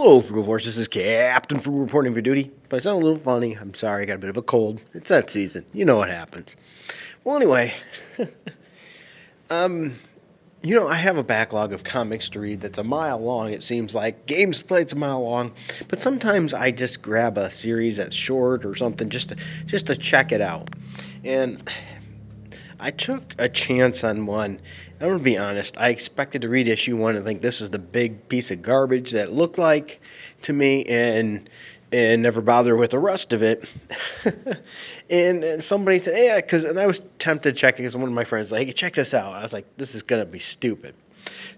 Hello, Frugal Force. This is Captain Frugal reporting for duty. If I sound a little funny, I'm sorry. I got a bit of a cold. It's that season. You know what happens. Well, anyway, um, I have a backlog of comics to read that's a mile long. It seems like games played's a mile long, but sometimes I just grab a series that's short or something just to check it out. And I took a chance on one. I'm gonna be honest. I expected to read issue one and think this is the big piece of garbage that it looked like to me, and never bother with the rest of it. and somebody said, "Yeah," and I was tempted to check it because one of my friends was like, "Hey, check this out." I was like, "This is gonna be stupid."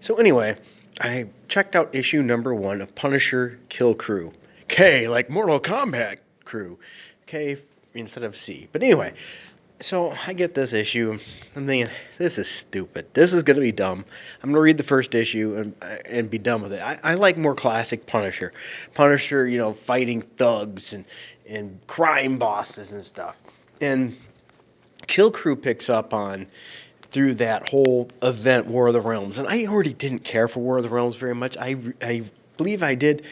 So anyway, I checked out issue number one of Punisher Kill Krew. K like Mortal Kombat Crew. K instead of C. But anyway, so I get this issue. I'm thinking, this is stupid. This is going to be dumb. I'm going to read the first issue and be done with it. I like more classic Punisher. Punisher, fighting thugs and crime bosses and stuff. And Kill Crew picks up on through that whole event, War of the Realms. And I already didn't care for War of the Realms very much. I believe I did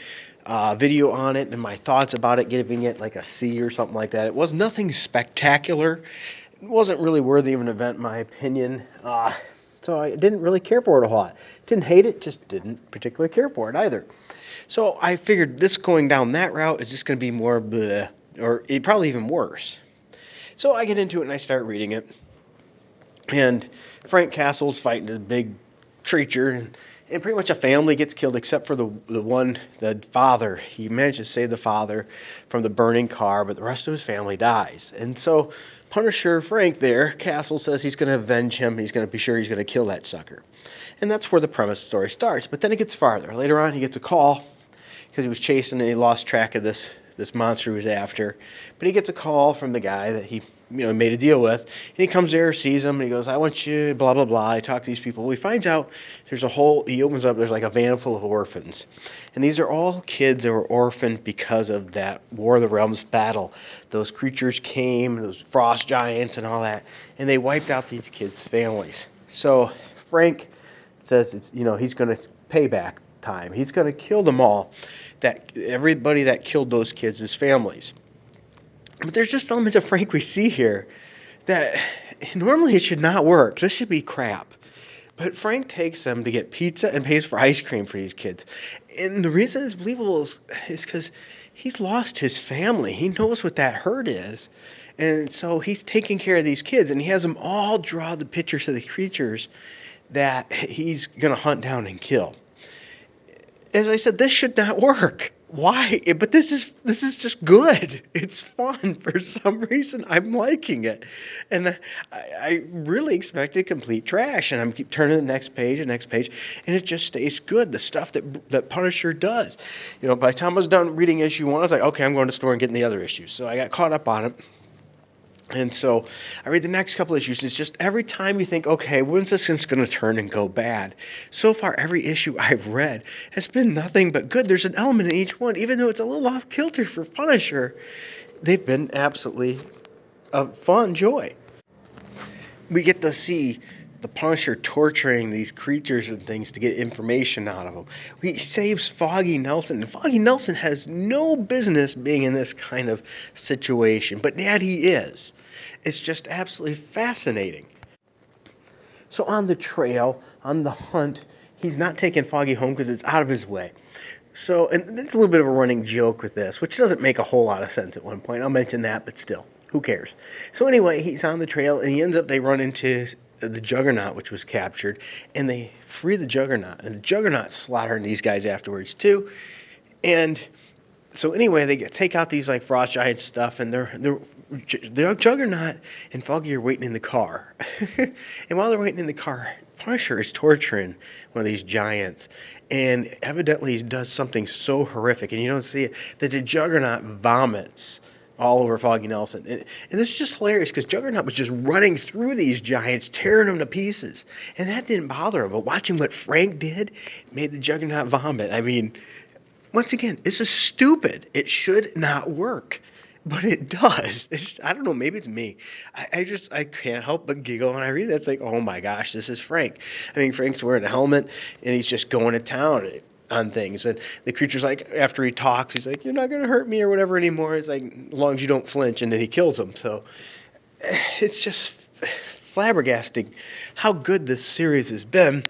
video on it and my thoughts about it, giving it like a C or something like that. It was nothing spectacular. It wasn't really worthy of an event, in my opinion. So I didn't really care for it a lot. Didn't hate it, just didn't particularly care for it either. So I figured this going down that route is just going to be more bleh, or probably even worse. So I get into it and I start reading it. And Frank Castle's fighting this big creature, and pretty much a family gets killed except for the father. He managed to save the father from the burning car, but the rest of his family dies. And so Punisher Frank there, Castle says he's going to avenge him. He's going to be sure he's going to kill that sucker. And that's where the premise of the story starts. But then it gets farther. Later on, he gets a call because he was chasing and he lost track of this monster he was after. But he gets a call from the guy that he made a deal with, and he comes there, sees him, and he goes, "I want you, blah blah blah." I talk to these people. Well, he finds out he opens up, there's like a van full of orphans, and these are all kids that were orphaned because of that War of the Realms battle. Those creatures came, those frost giants and all that, and they wiped out these kids' families. So Frank says he's going to pay back time. He's going to kill them all. Everybody that killed those kids' families. But there's just elements of Frank we see here that normally it should not work. This should be crap. But Frank takes them to get pizza and pays for ice cream for these kids. And the reason it's believable is because he's lost his family. He knows what that hurt is. And so he's taking care of these kids. And he has them all draw the pictures of the creatures that he's going to hunt down and kill. As I said, this should not work. Why? But this is just good. It's fun for some reason. I'm liking it, and I really expected complete trash. And I'm keep turning the next page, and it just stays good. The stuff that Punisher does. By the time I was done reading issue one, I was like, okay, I'm going to the store and getting the other issues. So I got caught up on it. And so I read the next couple issues. It's just every time you think, okay, when's this going to turn and go bad? So far, every issue I've read has been nothing but good. There's an element in each one, even though it's a little off kilter for Punisher. They've been absolutely a fun joy. We get to see the Punisher torturing these creatures and things to get information out of them. He saves Foggy Nelson, and Foggy Nelson has no business being in this kind of situation, but yet he is. It's just absolutely fascinating. So on the trail, on the hunt, he's not taking Foggy home because it's out of his way. So, and it's a little bit of a running joke with this, which doesn't make a whole lot of sense at one point. I'll mention that, but still, who cares? So anyway, he's on the trail, and they run into the Juggernaut, which was captured, and they free the Juggernaut. And the Juggernaut's slaughtering these guys afterwards, too. And so anyway, they take out these like frost giants stuff, and the Juggernaut and Foggy are waiting in the car. And while they're waiting in the car, Punisher is torturing one of these giants, and evidently he does something so horrific, and you don't see it, that the Juggernaut vomits all over Foggy Nelson. And this is just hilarious because Juggernaut was just running through these giants, tearing them to pieces. And that didn't bother him. But watching what Frank did made the Juggernaut vomit. I mean, once again, this is stupid. It should not work. But it does. I don't know, maybe it's me. I can't help but giggle when I read it. It's like, oh my gosh, this is Frank. I mean, Frank's wearing a helmet, and he's just going to town. on things. And the creature's like, after he talks, he's like, "You're not gonna hurt me or whatever anymore." It's like, as long as you don't flinch, and then he kills him. So it's just flabbergasting how good this series has been.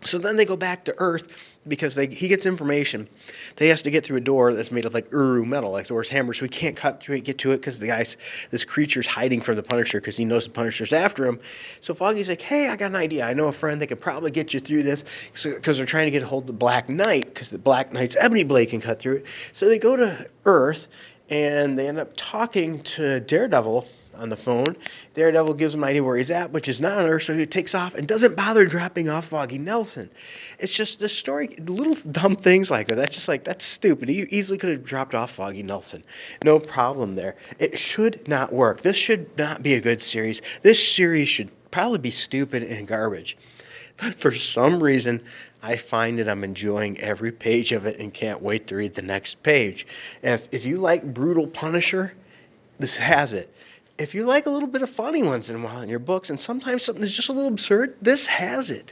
So then they go back to Earth because he gets information. They has to get through a door that's made of like Uru metal, like Thor's hammer, so he can't cut through it, get to it, because this creature's hiding from the Punisher because he knows the Punisher's after him. So Foggy's like, "Hey, I got an idea. I know a friend that could probably get you through this," because they're trying to get a hold of the Black Knight, because the Black Knight's ebony blade can cut through it. So they go to Earth, and they end up talking to Daredevil on the phone. Daredevil gives him an idea where he's at, which is not on Earth, so he takes off and doesn't bother dropping off Foggy Nelson. It's just this story, little dumb things like that. That's just like, that's stupid. He easily could have dropped off Foggy Nelson. No problem there. It should not work. This should not be a good series. This series should probably be stupid and garbage. But for some reason, I find that I'm enjoying every page of it and can't wait to read the next page. If you like brutal Punisher, this has it. If you like a little bit of funny once in a while in your books, and sometimes something is just a little absurd, this has it.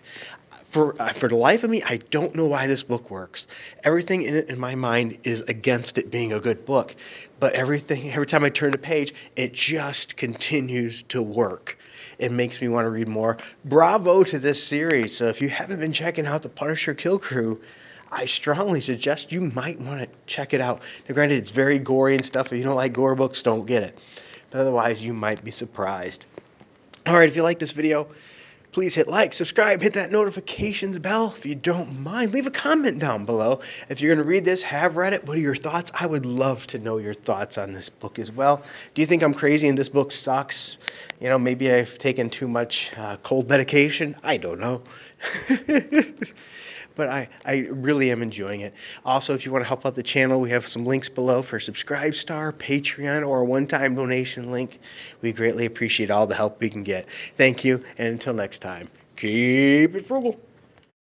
For the life of me, I don't know why this book works. Everything in it, in my mind, is against it being a good book. But every time I turn the page, it just continues to work. It makes me want to read more. Bravo to this series. So if you haven't been checking out the Punisher Kill Crew, I strongly suggest you might want to check it out. Now, granted, it's very gory and stuff. If you don't like gore books, don't get it. But otherwise, you might be surprised. All right, if you like this video, please hit like, subscribe, hit that notifications bell. If you don't mind, leave a comment down below. If you're going to read this, have read it, what are your thoughts? I would love to know your thoughts on this book as well. Do you think I'm crazy and this book sucks? You know, maybe I've taken too much cold medication. I don't know. But I really am enjoying it. Also, if you want to help out the channel, we have some links below for Subscribe Star, Patreon, or a one-time donation link. We greatly appreciate all the help we can get. Thank you, and until next time, keep it frugal.